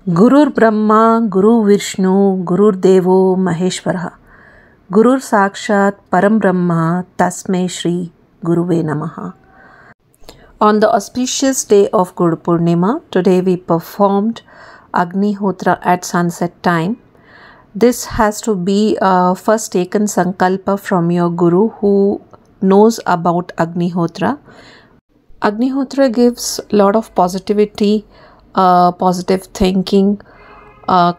गुरुर् ब्रह्मा गुरु विष्णु गुरुर्देवो महेश्वरः गुरुर् साक्षात् परम ब्रह्म तस्मै श्री गुरुवे नमः. On the auspicious day of Guru Purnima, today we performed Agnihotra at sunset time. This has to be first taken sankalpa from your Guru who knows about Agnihotra. Agnihotra gives a lot of positivity, positive thinking,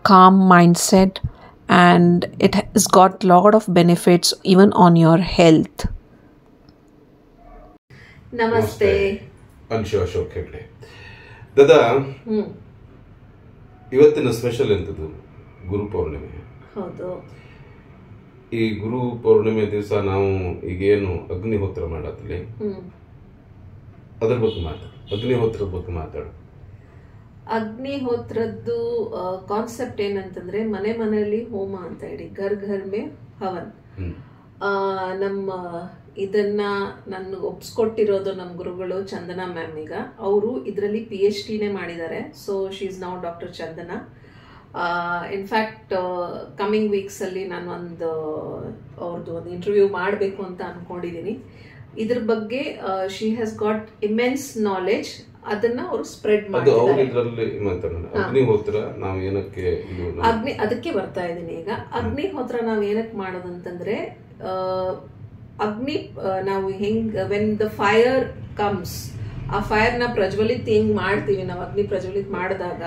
calm mindset, and it has got a lot of benefits even on your health. ನಮಸ್ತೆ ಅನ್ಶು ಅಶೋಕ್ ಹೆಗ್ಡೆ ದಾದಾ. ಇವತ್ತಿನ special ಎಂತದ್ದು ಗುರು ಪೌರ್ಣಿಮೆ. ಹೌದು, ಈ ಗುರು ಪೌರ್ಣಿಮೆ ದಿವಸ ನಾವು ಈಗೇನು ಅಗ್ನಿಹೋತ್ರ ಮಾಡತ್ಲಿ ಅದ್ರ ಬಗ್ಗೆ ಅಗ್ನಿಹೋತ್ರದ ಬಗ್ಗೆ ಮಾತಾಡು. ಅಗ್ನಿಹೋತ್ರದ್ದು ಕಾನ್ಸೆಪ್ಟ್ ಏನಂತಂದ್ರೆ ಮನೆ ಮನೆಯಲ್ಲಿ ಹೋಮ ಅಂತ ಹೇಳಿ ಘರ್ ಘರ್ ಮೇ ಹವನ್. ನಮ್ಮ ಇದನ್ನ ನನ್ಗೆ ಒಪ್ಸ್ಕೊಟ್ಟಿರೋದು ನಮ್ಮ ಗುರುಗಳು ಚಂದನಾ ಮ್ಯಾಮ್. ಈಗ ಅವರು ಇದರಲ್ಲಿ PhD ಮಾಡಿದ್ದಾರೆ. So she is now doctor Chandana. In fact coming weeks ಅಲ್ಲಿ ನಾನು ಅವ್ರದ್ದು ಒಂದು ಇಂಟರ್ವ್ಯೂ ಮಾಡಬೇಕು ಅಂತ ಅನ್ಕೊಂಡಿದ್ದೀನಿ. ಇದ್ರ ಬಗ್ಗೆ she has got immense knowledge. ಅದನ್ನ ಅವರು ಸ್ಪ್ರೆಡ್ ಮಾಡಿದ್ದಾರೆ. ಅದಕ್ಕೆ ಬರ್ತಾ ಇದ್ದೀನಿ ಈಗ. ಅಗ್ನಿಹೋತ್ರ ನಾವ್ ಏನಕ್ಕೆ ಮಾಡೋದು ಅಂತಂದ್ರೆ, ನಾವು ಹೆಂಗ್ ವೆನ್ ದ ಫೈರ್ ಕಮ್ಸ್, ಆ ಫೈರ್ ನ ಪ್ರಜ್ವಲಿತ್ ಹೆಂಗ್ ಮಾಡ್ತೀವಿ ನಾವು, ಅಗ್ನಿ ಪ್ರಜ್ವಲಿತ್ ಮಾಡಿದಾಗ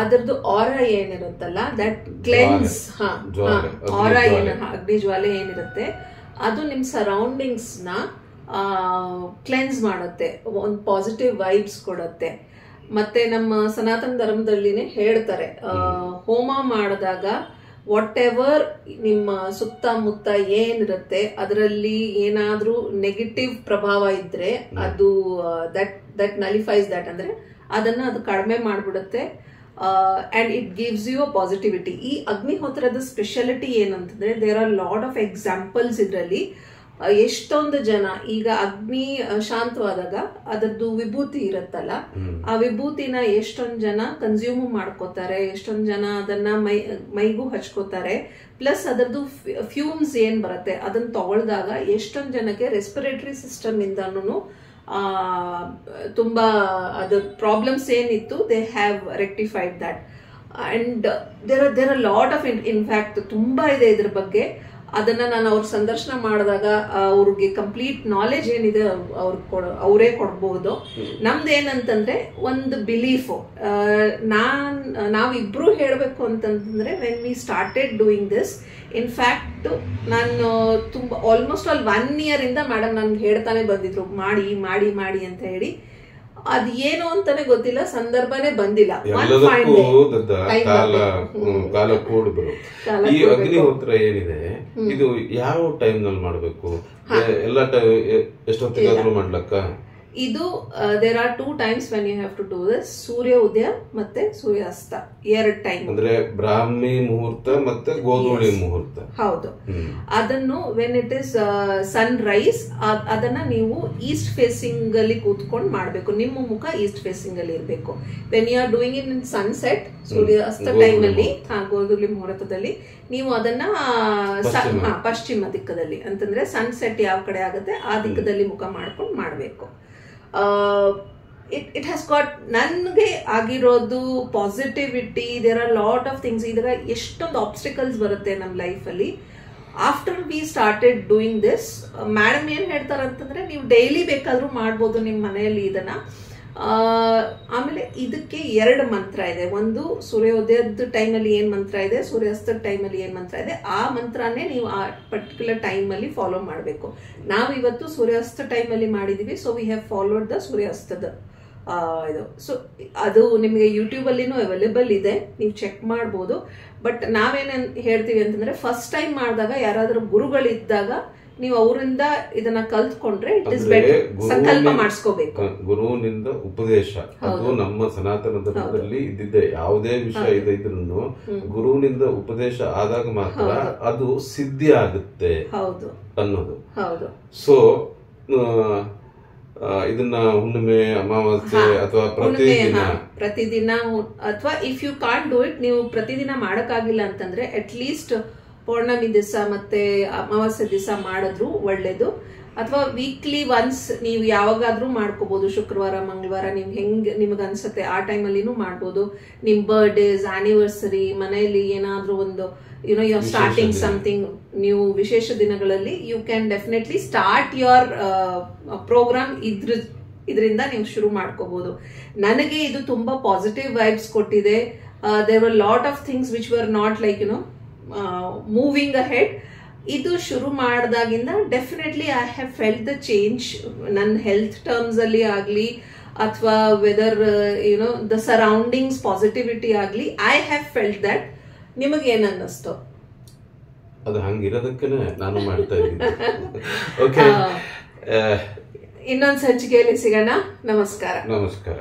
ಅದರದ್ದು ಆರ ಏನಿರುತ್ತಲ್ಲ, ದಟ್ ಕ್ಲೆನ್ಸ್, ಆರ ಏನ ಅಗ್ನಿ ಜ್ವಾಲೆ ಏನಿರುತ್ತೆ ಅದು ನಿಮ್ ಸರೌಂಡಿಂಗ್ಸ್ ನ ಕ್ಲೆನ್ಸ್ ಮಾಡುತ್ತೆ, ಒಂದು ಪಾಸಿಟಿವ್ ವೈಬ್ಸ್ ಕೊಡುತ್ತೆ. ಮತ್ತೆ ನಮ್ಮ ಸನಾತನ ಧರ್ಮದಲ್ಲಿನೇ ಹೇಳ್ತಾರೆ, ಹೋಮ ಮಾಡಿದಾಗ ವಾಟ್ ಎವರ್ ನಿಮ್ಮ ಸುತ್ತಮುತ್ತ ಏನಿರುತ್ತೆ ಅದರಲ್ಲಿ ಏನಾದ್ರೂ ನೆಗೆಟಿವ್ ಪ್ರಭಾವ ಇದ್ರೆ ಅದು ದಟ್ ನಲಿಫೈಸ್ ದಟ್, ಅಂದ್ರೆ ಅದನ್ನ ಅದು ಕಡಿಮೆ ಮಾಡ್ಬಿಡುತ್ತೆ. And it gives you a positivity. ಈ ಅಗ್ನಿಹೋತ್ರದ ಸ್ಪೆಷಾಲಿಟಿ ಏನಂತಂದ್ರೆ, there are lot of examples ಇದರಲ್ಲಿ. ಎಷ್ಟೊಂದು ಜನ ಈಗ ಅಗ್ನಿ ಶಾಂತವಾದಾಗ ಅದರದ್ದು ವಿಭೂತಿ ಇರುತ್ತಲ್ಲ, ಆ ವಿಭೂತಿನ ಎಷ್ಟೊಂದು ಜನ ಕನ್ಸ್ಯೂಮ್ ಮಾಡ್ಕೋತಾರೆ, ಎಷ್ಟೊಂದು ಜನ ಅದನ್ನ ಮೈಗೂ ಹಚ್ಕೋತಾರೆ. ಪ್ಲಸ್ ಅದರದ್ದು ಫ್ಯೂಮ್ಸ್ ಏನ್ ಬರುತ್ತೆ ಅದನ್ನ ತಗೊಳ್ದಾಗ ಎಷ್ಟೊಂದು ಜನಕ್ಕೆ ರೆಸ್ಪಿರೇಟರಿ ಸಿಸ್ಟಮ್ ಇಂದನೂ ತುಂಬಾ ಅದ ಪ್ರಾಬ್ಲಮ್ಸ್ ಏನಿತ್ತು, they have rectified that. And there are lot of in fact ತುಂಬಾ ಇದೆ ಇದ್ರ ಬಗ್ಗೆ. ಅದನ್ನ ನಾನು ಅವ್ರ ಸಂದರ್ಶನ ಮಾಡಿದಾಗ ಅವ್ರಿಗೆ ಕಂಪ್ಲೀಟ್ ನಾಲೆಜ್ ಏನಿದೆ ಅವರೇ ಕೊಡಬಹುದು. ನಮ್ದೇನಂತಂದ್ರೆ ಒಂದು ಬಿಲೀಫ್, ನಾವಿಬ್ರು ಹೇಳ್ಬೇಕು ಅಂತಂದ್ರೆ, when we started doing this, in fact ನಾನು ತುಂಬಾ ಆಲ್ಮೋಸ್ಟ್ 1 year ಇಂದ ಮೇಡಮ್ ನನ್ಗೆ ಹೇಳ್ತಾನೆ ಬಂದಿದ್ರು, ಮಾಡಿ ಮಾಡಿ ಮಾಡಿ ಅಂತ ಹೇಳಿ. ಅದ್ ಏನು ಅಂತಾನೆ ಗೊತ್ತಿಲ್ಲ, ಸಂದರ್ಭನೇ ಬಂದಿಲ್ಲ. ಈ ಅಗ್ನಿಹೋತ್ರ ಏನಿದೆ ಇದು ಯಾವ ಟೈಮ್ ನಲ್ಲಿ ಮಾಡ್ಬೇಕು? ಎಲ್ಲ ಎಷ್ಟೊತ್ತಿಗಾದ್ರೂ ಮಾಡ್ಲಕ್ಕ? ಇದು there are 2 times when you have to do this. ಸೂರ್ಯ ಉದಯ ಮತ್ತೆ ಸೂರ್ಯಾಸ್ತ, 2 ಟೈಮ್. ಅಂದ್ರೆ ಬ್ರಾಹ್ಮಿ ಮುಹೂರ್ತ ಮತ್ತೆ ಗೋಧೂಳಿ ಮುಹೂರ್ತ. ಹೌದು. ಅದನ್ನು when it is sunrise, ಅದನ್ನ ನೀವು ಈಸ್ಟ್ ಫೇಸಿಂಗ್ ಅಲ್ಲಿ ಕೂತ್ಕೊಂಡು ಮಾಡ್ಬೇಕು. ನಿಮ್ಮ ಮುಖ ಈಸ್ಟ್ ಫೇಸಿಂಗ್ ಅಲ್ಲಿ ಇರ್ಬೇಕು. When you are doing it in sunset, ಸೂರ್ಯಾಸ್ತ ಟೈಮ್ ಅಲ್ಲಿ, ಗೋಧೂಳಿ ಮುಹೂರ್ತದಲ್ಲಿ ನೀವು ಅದನ್ನ ಪಶ್ಚಿಮ ದಿಕ್ಕದಲ್ಲಿ, ಅಂತಂದ್ರೆ ಸನ್ಸೆಟ್ ಯಾವ ಕಡೆ ಆಗುತ್ತೆ ಆ ದಿಕ್ಕದಲ್ಲಿ ಮುಖ ಮಾಡ್ಕೊಂಡು ಮಾಡ್ಬೇಕು. ಇಟ್ ಹ್ಯಾಸ್ ಗಾಟ್, ನನ್ಗೆ ಆಗಿರೋದು positivity. There are lot of things. ಇದ್ರ ಎಷ್ಟೊಂದು ಆಬ್ಸ್ಟಿಕಲ್ಸ್ ಬರುತ್ತೆ ನಮ್ಮ ಲೈಫ್ ಅಲ್ಲಿ. After we started doing this, madam ಏನ್ ಹೇಳ್ತಾರ ಅಂತಂದ್ರೆ, ನೀವು ಡೈಲಿ ಬೇಕಾದ್ರೂ ಮಾಡ್ಬೋದು ನಿಮ್ಮ ಮನೆಯಲ್ಲಿ ಇದನ್ನ. ಆಮೇಲೆ ಇದಕ್ಕೆ 2 ಮಂತ್ರ ಇದೆ. ಒಂದು ಸೂರ್ಯೋದಯದ ಟೈಮಲ್ಲಿ ಏನ್ ಮಂತ್ರ ಇದೆ, ಸೂರ್ಯಾಸ್ತದ ಟೈಮಲ್ಲಿ ಏನ್ ಮಂತ್ರ ಇದೆ, ಆ ಮಂತ್ರನೇ ನೀವು ಆ ಪರ್ಟಿಕ್ಯುಲರ್ ಟೈಮ್ ಅಲ್ಲಿ ಫಾಲೋ ಮಾಡಬೇಕು. ನಾವು ಇವತ್ತು ಸೂರ್ಯಾಸ್ತ ಟೈಮಲ್ಲಿ ಮಾಡಿದೀವಿ. So we have followed the ಸೂರ್ಯಾಸ್ತದ ಇದು. ಸೊ ಅದು ನಿಮಗೆ ಯೂಟ್ಯೂಬ್ ಅಲ್ಲಿನೂ ಅವೈಲೇಬಲ್ ಇದೆ, ನೀವು ಚೆಕ್ ಮಾಡ್ಬೋದು. ಬಟ್ ನಾವೇನ್ ಹೇಳ್ತೀವಿ ಅಂತಂದ್ರೆ, ಫಸ್ಟ್ ಟೈಮ್ ಮಾಡಿದಾಗ ಯಾರಾದ್ರೂ ಗುರುಗಳಿದ್ದಾಗ ನೀವು ಅವರಿಂದ ಇದನ್ನ ಕಲ್ತ್ಕೊಂಡ್ರೆ ಇಟ್ ಇಸ್ ಬೆಟರ್. ಸಂಕಲ್ಪ ಮಾಡಿಸ್ಕೋಬೇಕು. ಗುರುವಿನಿಂದ ಉಪದೇಶ, ಅದು ನಮ್ಮ ಸನಾತನ ಧರ್ಮದಲ್ಲಿ ಇದ್ದಿದ್ದೆ. ಯಾವುದೇ ವಿಷಯ ಇದ್ರೂ ಗುರುವಿನಿಂದ ಉಪದೇಶ ಆದಾಗ ಮಾತ್ರ ಅದು ಸಿದ್ಧಿ ಆಗುತ್ತೆ ಅನ್ನೋದು. ಸೊ ಇದನ್ನ ಹುಣ್ಣಿಮೆ, ಅಮಾವಾಸ್ಯೆ ಅಥವಾ ಪ್ರತಿದಿನ ಅಥವಾ if you can't do it, ನೀವು ಪ್ರತಿದಿನ ಮಾಡಕ್ಕಾಗಿಲ್ಲ ಅಂತಂದ್ರೆ ಅಟ್ಲೀಸ್ಟ್ ಪೌರ್ಣಮಿ ದಿವಸ ಮತ್ತೆ ಅಮಾವಾಸ್ಯೆ ದಿವಸ ಮಾಡಿದ್ರು ಒಳ್ಳೇದು. ಅಥವಾ ವೀಕ್ಲಿ ಒನ್ಸ್ ನೀವು ಯಾವಾಗಾದ್ರೂ ಮಾಡ್ಕೋಬಹುದು, ಶುಕ್ರವಾರ, ಮಂಗಳವಾರ ನಿಮ್ಗೆ ಅನ್ಸುತ್ತೆ ಆ ಟೈಮಲ್ಲಿನೂ ಮಾಡ್ಬೋದು. ನಿಮ್ ಬರ್ಡೇಸ್, ಆನಿವರ್ಸರಿ, ಮನೆಯಲ್ಲಿ ಏನಾದ್ರೂ ಒಂದು ಯು ಆರ್ ಸ್ಟಾರ್ಟಿಂಗ್ ಸಮಥಿಂಗ್, ನೀವು ವಿಶೇಷ ದಿನಗಳಲ್ಲಿ you can definitely start your program ಇದರಿಂದ ನೀವು ಶುರು ಮಾಡ್ಕೋಬಹುದು. ನನಗೆ ಇದು ತುಂಬಾ ಪಾಸಿಟಿವ್ ವೈಬ್ಸ್ ಕೊಟ್ಟಿದೆ. There were lot of things which were not like moving ahead. ಇದು ಶುರು ಮಾಡಿದಾಗಿಂದ definitely I have felt the change. ನನ್ನ ಹೆಲ್ತ್ ಟರ್ಮ್ಸ್ ಅಲ್ಲಿ ಆಗ್ಲಿ ಅಥವಾ ವೆದರ್ ದ ಸರೌಂಡಿಂಗ್ಸ್ ಪಾಸಿಟಿವಿಟಿ ಆಗ್ಲಿ, ಐ ಹ್ಯಾವ್ ಫೆಲ್ಟ್ ದಟ್. ನಿಮಗೆ ಏನ್ ಅನ್ನಿಸ್ತು? ಅದು ಹಂಗಿರೋದಕ್ಕೆ ನಾನು ಮಾಡ್ತಾ ಇದ್ದೀನಿ. ಓಕೆ, ಇನ್ನೊಂದು ಸಂಚಿಕೆಯಲ್ಲಿ ಸಿಗೋಣ. ನಮಸ್ಕಾರ. ನಮಸ್ಕಾರ.